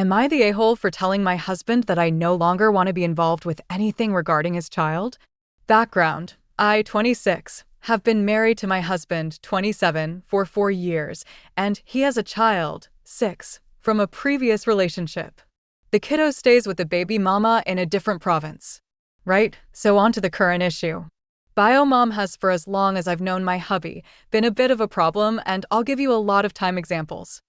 Am I the a-hole for telling my husband that I no longer want to be involved with anything regarding his child? Background: I, 26, have been married to my husband, 27, for 4 years, and he has a child, 6, from a previous relationship. The kiddo stays with the baby mama in a different province. Right, so on to the current issue. Bio mom has, for as long as I've known my hubby, been a bit of a problem, and I'll give you a lot of time examples.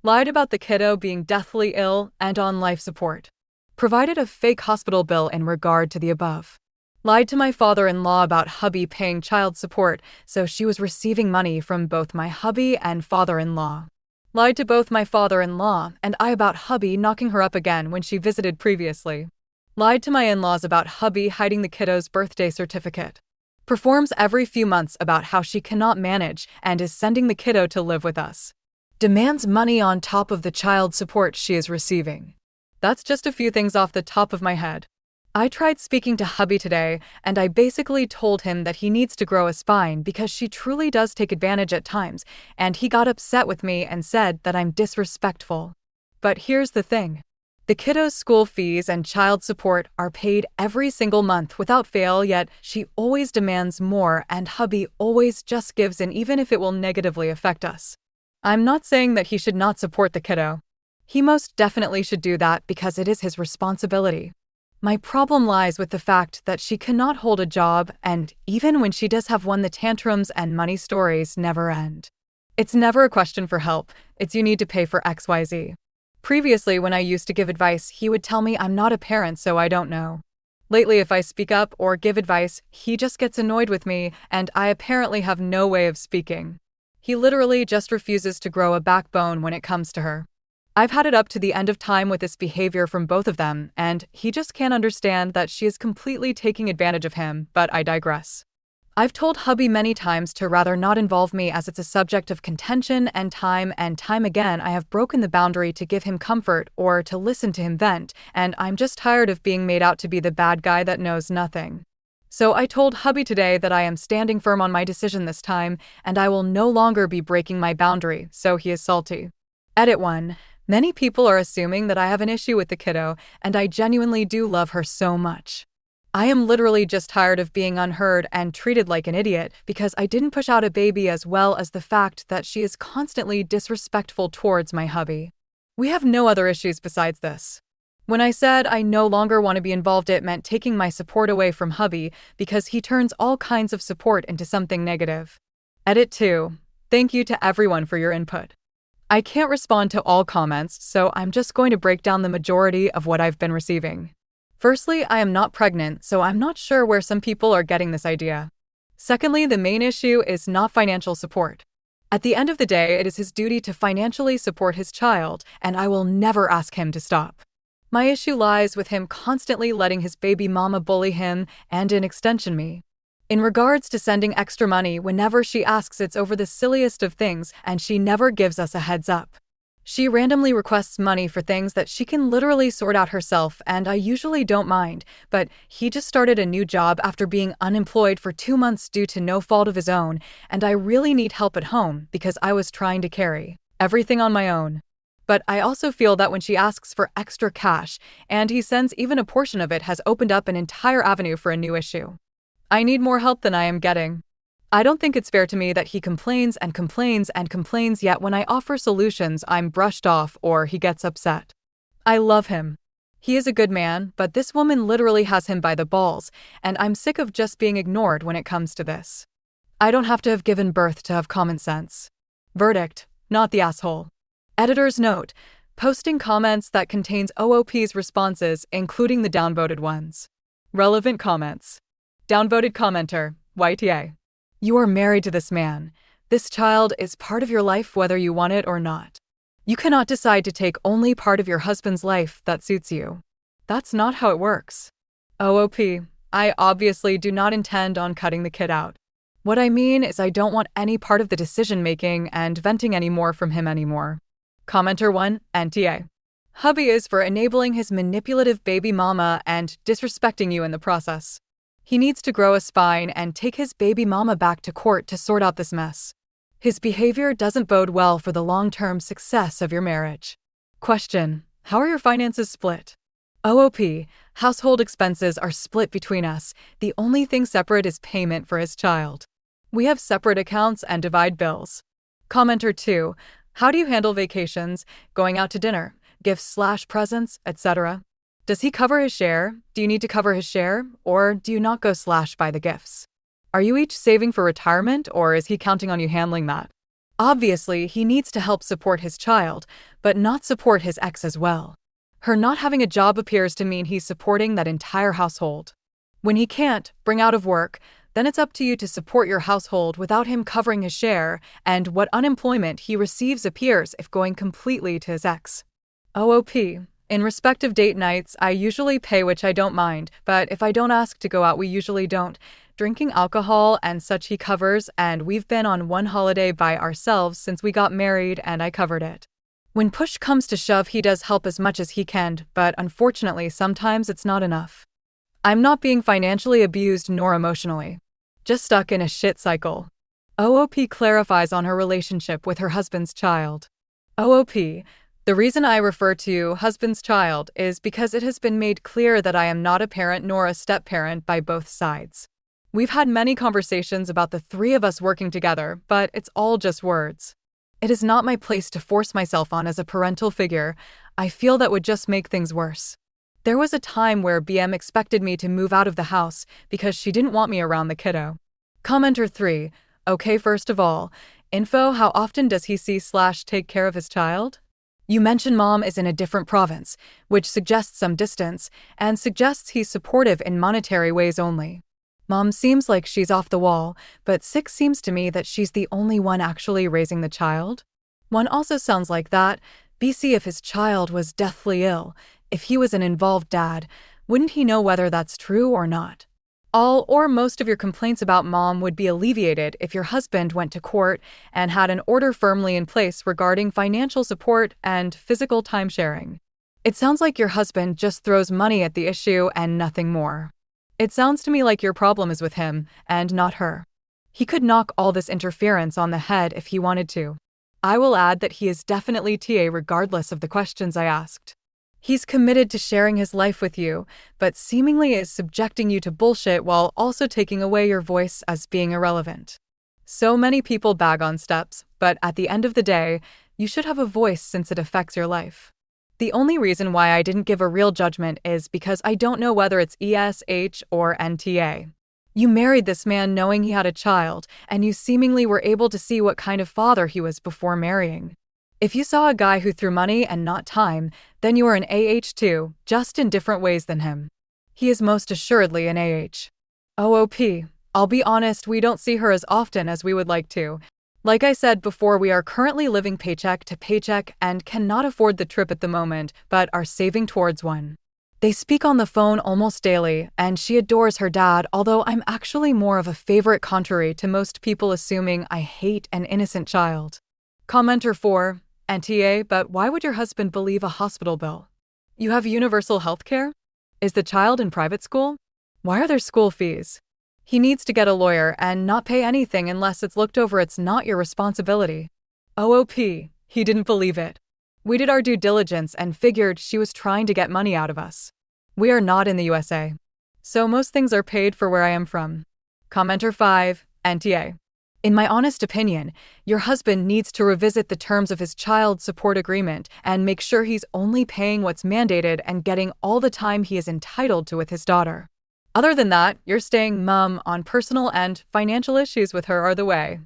Lied about the kiddo being deathly ill and on life support. Provided a fake hospital bill in regard to the above. Lied to my father-in-law about hubby paying child support, so she was receiving money from both my hubby and father-in-law. Lied to both my father-in-law and I about hubby knocking her up again when she visited previously. Lied to my in-laws about hubby hiding the kiddo's birthday certificate. Performs every few months about how she cannot manage and is sending the kiddo to live with us. Demands money on top of the child support she is receiving. That's just a few things off the top of my head. I tried speaking to hubby today, and I basically told him that he needs to grow a spine because she truly does take advantage at times, and he got upset with me and said that I'm disrespectful. But here's the thing. The kiddo's school fees and child support are paid every single month without fail, yet she always demands more and hubby always just gives in even if it will negatively affect us. I'm not saying that he should not support the kiddo. He most definitely should do that because it is his responsibility. My problem lies with the fact that she cannot hold a job, and even when she does have one, the tantrums and money stories never end. It's never a question for help, it's you need to pay for XYZ. Previously, when I used to give advice, he would tell me I'm not a parent, so I don't know. Lately, if I speak up or give advice, he just gets annoyed with me, and I apparently have no way of speaking. He literally just refuses to grow a backbone when it comes to her. I've had it up to the end of time with this behavior from both of them, and he just can't understand that she is completely taking advantage of him, but I digress. I've told hubby many times to rather not involve me as it's a subject of contention, and time again I have broken the boundary to give him comfort or to listen to him vent, and I'm just tired of being made out to be the bad guy that knows nothing. So I told hubby today that I am standing firm on my decision this time, and I will no longer be breaking my boundary, so he is salty. Edit 1. Many people are assuming that I have an issue with the kiddo, and I genuinely do love her so much. I am literally just tired of being unheard and treated like an idiot because I didn't push out a baby, as well as the fact that she is constantly disrespectful towards my hubby. We have no other issues besides this. When I said I no longer want to be involved, it meant taking my support away from hubby because he turns all kinds of support into something negative. Edit 2. Thank you to everyone for your input. I can't respond to all comments, so I'm just going to break down the majority of what I've been receiving. Firstly, I am not pregnant, so I'm not sure where some people are getting this idea. Secondly, the main issue is not financial support. At the end of the day, it is his duty to financially support his child, and I will never ask him to stop. My issue lies with him constantly letting his baby mama bully him and, in extension, me. In regards to sending extra money whenever she asks, it's over the silliest of things, and she never gives us a heads up. She randomly requests money for things that she can literally sort out herself, and I usually don't mind, but he just started a new job after being unemployed for 2 months due to no fault of his own, and I really need help at home because I was trying to carry everything on my own. But I also feel that when she asks for extra cash, and he sends even a portion of it, has opened up an entire avenue for a new issue. I need more help than I am getting. I don't think it's fair to me that he complains and complains and complains, yet when I offer solutions, I'm brushed off or he gets upset. I love him. He is a good man, but this woman literally has him by the balls, and I'm sick of just being ignored when it comes to this. I don't have to have given birth to have common sense. Verdict: not the asshole. Editor's note: posting comments that contains OOP's responses, including the downvoted ones. Relevant comments. Downvoted commenter: YTA. You are married to this man. This child is part of your life whether you want it or not. You cannot decide to take only part of your husband's life that suits you. That's not how it works. OOP: I obviously do not intend on cutting the kid out. What I mean is I don't want any part of the decision-making and venting anymore from him anymore. Commenter 1, NTA. Hubby is for enabling his manipulative baby mama and disrespecting you in the process. He needs to grow a spine and take his baby mama back to court to sort out this mess. His behavior doesn't bode well for the long-term success of your marriage. Question: How are your finances split? OOP, household expenses are split between us. The only thing separate is payment for his child. We have separate accounts and divide bills. Commenter 2, how do you handle vacations, going out to dinner, gifts/presents, etc.? Does he cover his share? Do you need to cover his share? Or do you not go / by the gifts? Are you each saving for retirement, or is he counting on you handling that? Obviously, he needs to help support his child, but not support his ex as well. Her not having a job appears to mean he's supporting that entire household. When he can't bring out of work, then it's up to you to support your household without him covering his share, and what unemployment he receives appears if going completely to his ex. OOP, in respect of date nights, I usually pay, which I don't mind, but if I don't ask to go out, we usually don't. Drinking alcohol and such he covers, and we've been on one holiday by ourselves since we got married and I covered it. When push comes to shove, he does help as much as he can, but unfortunately sometimes it's not enough. I'm not being financially abused nor emotionally. Just stuck in a shit cycle. OOP clarifies on her relationship with her husband's child. OOP, the reason I refer to husband's child is because it has been made clear that I am not a parent nor a step-parent by both sides. We've had many conversations about the three of us working together, but it's all just words. It is not my place to force myself on as a parental figure. I feel that would just make things worse. There was a time where BM expected me to move out of the house because she didn't want me around the kiddo. Commenter 3, okay, first of all, info, how often does he see / take care of his child? You mention mom is in a different province, which suggests some distance, and suggests he's supportive in monetary ways only. Mom seems like she's off the wall, but 6 seems to me that she's the only one actually raising the child. 1 also sounds like that. BC, if his child was deathly ill, if he was an involved dad, wouldn't he know whether that's true or not? All or most of your complaints about mom would be alleviated if your husband went to court and had an order firmly in place regarding financial support and physical time sharing. It sounds like your husband just throws money at the issue and nothing more. It sounds to me like your problem is with him and not her. He could knock all this interference on the head if he wanted to. I will add that he is definitely TA regardless of the questions I asked. He's committed to sharing his life with you, but seemingly is subjecting you to bullshit while also taking away your voice as being irrelevant. So many people bag on steps, but at the end of the day, you should have a voice since it affects your life. The only reason why I didn't give a real judgment is because I don't know whether it's ESH or NTA. You married this man knowing he had a child, and you seemingly were able to see what kind of father he was before marrying. If you saw a guy who threw money and not time, then you are an AH too, just in different ways than him. He is most assuredly an AH. OOP, I'll be honest, we don't see her as often as we would like to. Like I said before, we are currently living paycheck to paycheck and cannot afford the trip at the moment, but are saving towards one. They speak on the phone almost daily, and she adores her dad, although I'm actually more of a favorite, contrary to most people assuming I hate an innocent child. Commenter 4, NTA, but why would your husband believe a hospital bill? You have universal health care? Is the child in private school? Why are there school fees? He needs to get a lawyer and not pay anything unless it's looked over. It's not your responsibility. OOP, he didn't believe it. We did our due diligence and figured she was trying to get money out of us. We are not in the USA. So most things are paid for where I am from. Commenter 5, NTA. In my honest opinion, your husband needs to revisit the terms of his child support agreement and make sure he's only paying what's mandated and getting all the time he is entitled to with his daughter. Other than that, you're staying mum on personal and financial issues with her are the way.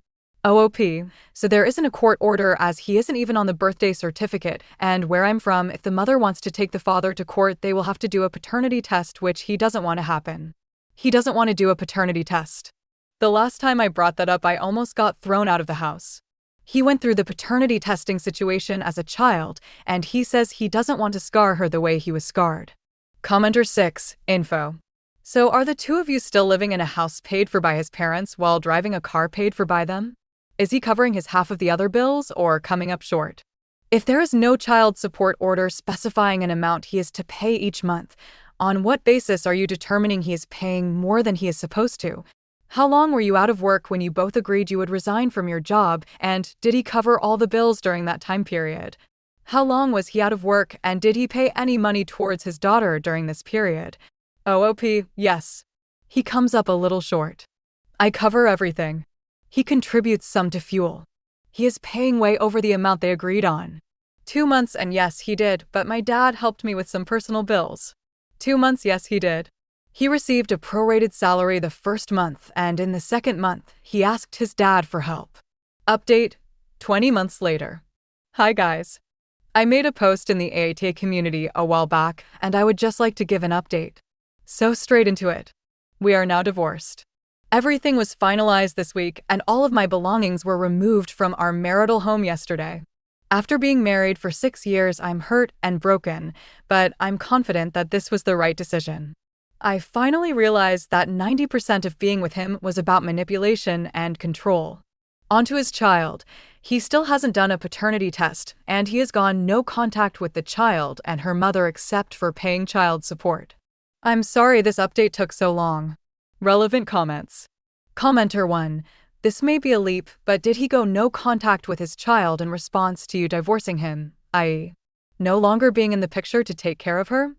OOP, so there isn't a court order as he isn't even on the birthday certificate, and where I'm from, if the mother wants to take the father to court, they will have to do a paternity test, which he doesn't want to happen. He doesn't want to do a paternity test. The last time I brought that up, I almost got thrown out of the house. He went through the paternity testing situation as a child, and he says he doesn't want to scar her the way he was scarred. Commenter 6, info. So are the two of you still living in a house paid for by his parents while driving a car paid for by them? Is he covering his half of the other bills or coming up short? If there is no child support order specifying an amount he is to pay each month, on what basis are you determining he is paying more than he is supposed to? How long were you out of work when you both agreed you would resign from your job, and did he cover all the bills during that time period? How long was he out of work, and did he pay any money towards his daughter during this period? OOP, yes. He comes up a little short. I cover everything. He contributes some to fuel. He is paying way over the amount they agreed on. 2 months, and yes, he did, but my dad helped me with some personal bills. 2 months, yes, he did. He received a prorated salary the first month, and in the second month, he asked his dad for help. Update, 20 months later. Hi guys. I made a post in the AITA community a while back, and I would just like to give an update. So straight into it. We are now divorced. Everything was finalized this week, and all of my belongings were removed from our marital home yesterday. After being married for 6 years, I'm hurt and broken, but I'm confident that this was the right decision. I finally realized that 90% of being with him was about manipulation and control. Onto his child. He still hasn't done a paternity test, and he has gone no contact with the child and her mother except for paying child support. I'm sorry this update took so long. Relevant comments. Commenter 1. This may be a leap, but did he go no contact with his child in response to you divorcing him, i.e., no longer being in the picture to take care of her?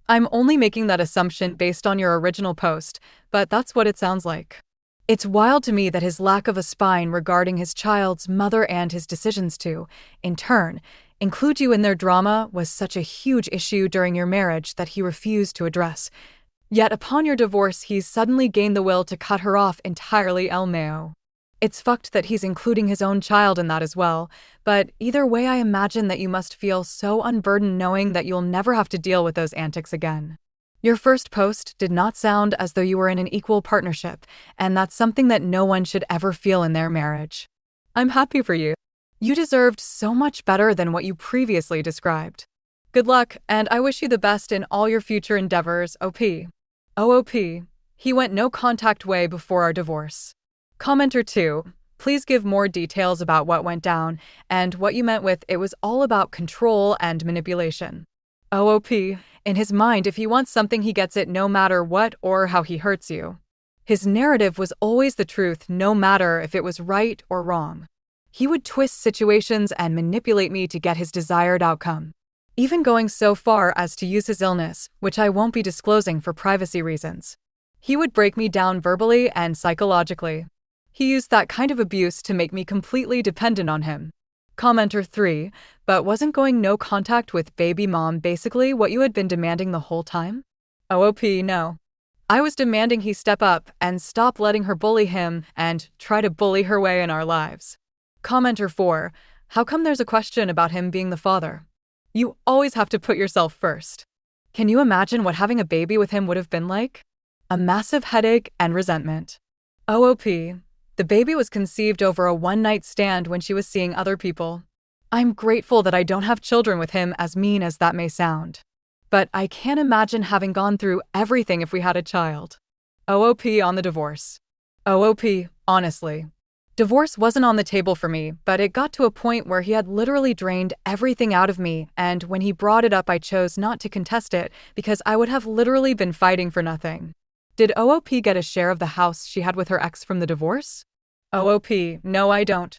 I'm only making that assumption based on your original post, but that's what it sounds like. It's wild to me that his lack of a spine regarding his child's mother and his decisions to, in turn, include you in their drama was such a huge issue during your marriage that he refused to address. Yet upon your divorce, he's suddenly gained the will to cut her off entirely, LMAO. It's fucked that he's including his own child in that as well, but either way I imagine that you must feel so unburdened knowing that you'll never have to deal with those antics again. Your first post did not sound as though you were in an equal partnership, and that's something that no one should ever feel in their marriage. I'm happy for you. You deserved so much better than what you previously described. Good luck, and I wish you the best in all your future endeavors, OP. OOP. He went no contact way before our divorce. Commenter 2. Please give more details about what went down and what you meant with it was all about control and manipulation. OOP. In his mind, if he wants something, he gets it no matter what or how he hurts you. His narrative was always the truth, no matter if it was right or wrong. He would twist situations and manipulate me to get his desired outcome, even going so far as to use his illness, which I won't be disclosing for privacy reasons. He would break me down verbally and psychologically. He used that kind of abuse to make me completely dependent on him. Commenter 3, but wasn't going no contact with baby mom basically what you had been demanding the whole time? OOP, no. I was demanding he step up and stop letting her bully him and try to bully her way in our lives. Commenter 4, how come there's a question about him being the father? You always have to put yourself first. Can you imagine what having a baby with him would have been like? A massive headache and resentment. OOP. The baby was conceived over a one-night stand when she was seeing other people. I'm grateful that I don't have children with him, as mean as that may sound. But I can't imagine having gone through everything if we had a child. OOP on the divorce. OOP, honestly. Divorce wasn't on the table for me, but it got to a point where he had literally drained everything out of me, and when he brought it up I chose not to contest it because I would have literally been fighting for nothing. Did OOP get a share of the house she had with her ex from the divorce? OOP, no I don't.